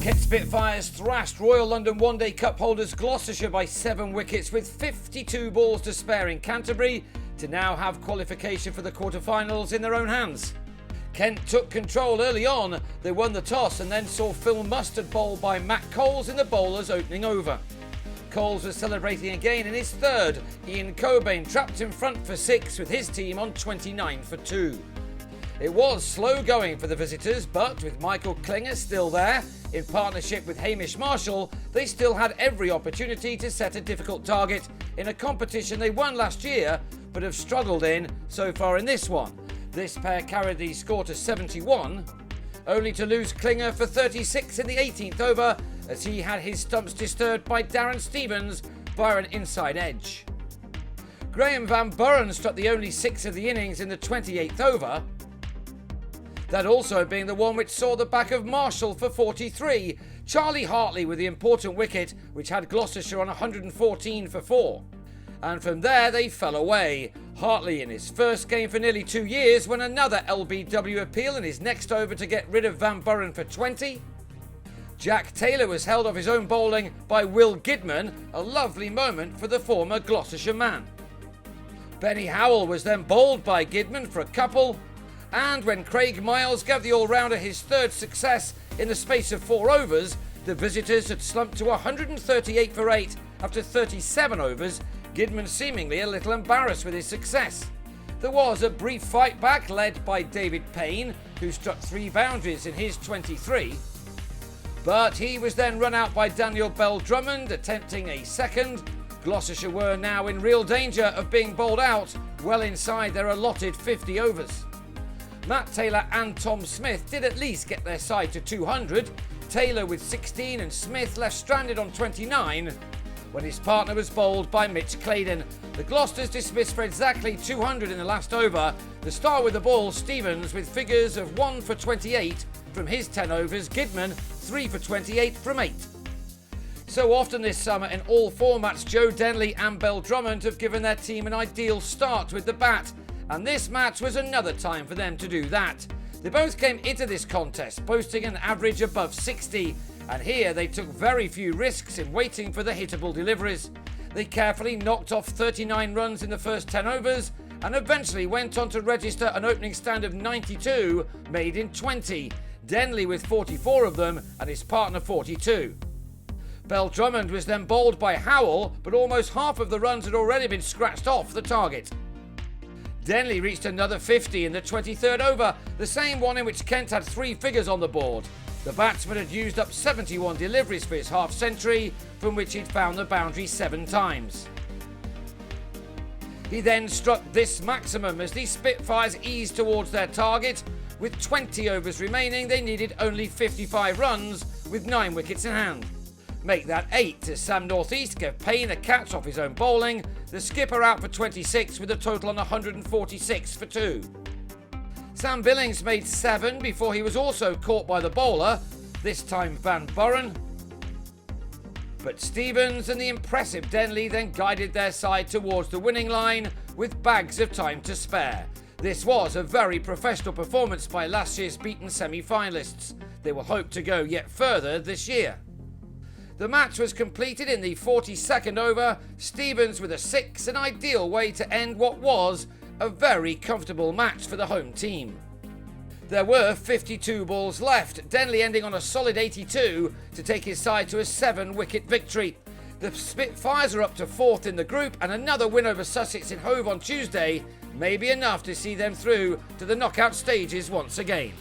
Kent Spitfires thrashed Royal London One Day Cup holders Gloucestershire by 7 wickets with 52 balls to spare in Canterbury to now have qualification for the quarter-finals in their own hands. Kent took control early on. They won the toss and then saw Phil Mustard bowled by Matt Coles in the bowlers' opening over. Coles was celebrating again in his third. Ian Cobain trapped in front for 6 with his team on 29 for 2. It was slow going for the visitors, but with Michael Klinger still there, in partnership with Hamish Marshall, they still had every opportunity to set a difficult target in a competition they won last year, but have struggled in so far in this one. This pair carried the score to 71, only to lose Klinger for 36 in the 18th over, as he had his stumps disturbed by Darren Stevens via an inside edge. Graham Van Buren struck the only 6 of the innings in the 28th over, that also being the one which saw the back of Marshall for 43. Charlie Hartley with the important wicket, which had Gloucestershire on 114 for 4. And from there they fell away. Hartley in his first game for nearly 2 years won another LBW appeal in his next over to get rid of Van Buren for 20. Jack Taylor was held off his own bowling by Will Gidman, a lovely moment for the former Gloucestershire man. Benny Howell was then bowled by Gidman for a couple, and when Craig Miles gave the all-rounder his third success in the space of 4 overs, the visitors had slumped to 138 for 8 after 37 overs, Gidman seemingly a little embarrassed with his success. There was a brief fight back led by David Payne, who struck 3 boundaries in his 23, but he was then run out by Daniel Bell-Drummond attempting a second. Gloucestershire were now in real danger of being bowled out well inside their allotted 50 overs. Matt Taylor and Tom Smith did at least get their side to 200, Taylor with 16 and Smith left stranded on 29 when his partner was bowled by Mitch Claydon. The Gloucesters dismissed for exactly 200 in the last over. The star with the ball, Stevens, with figures of 1 for 28 from his 10 overs, Gidman 3 for 28 from 8. So often this summer in all formats, Joe Denley and Bell-Drummond have given their team an ideal start with the bat, and this match was another time for them to do that. They both came into this contest posting an average above 60, and here they took very few risks in waiting for the hittable deliveries. They carefully knocked off 39 runs in the first 10 overs and eventually went on to register an opening stand of 92 made in 20, Denley with 44 of them and his partner 42. Bell-Drummond was then bowled by Howell, but almost half of the runs had already been scratched off the target. Denley reached another 50 in the 23rd over, the same one in which Kent had 3 figures on the board. The batsman had used up 71 deliveries for his half-century, from which he'd found the boundary 7 times. He then struck this maximum as the Spitfires eased towards their target. With 20 overs remaining, they needed only 55 runs, with 9 wickets in hand. Make that 8 as Sam Northeast gave Payne a catch off his own bowling, the skipper out for 26 with a total on 146 for 2. Sam Billings made 7 before he was also caught by the bowler, this time Van Buren. But Stevens and the impressive Denley then guided their side towards the winning line with bags of time to spare. This was a very professional performance by last year's beaten semi-finalists. They will hope to go yet further this year. The match was completed in the 42nd over, Stevens with a 6, an ideal way to end what was a very comfortable match for the home team. There were 52 balls left, Denley ending on a solid 82 to take his side to a 7-wicket victory. The Spitfires are up to 4th in the group, and another win over Sussex in Hove on Tuesday may be enough to see them through to the knockout stages once again.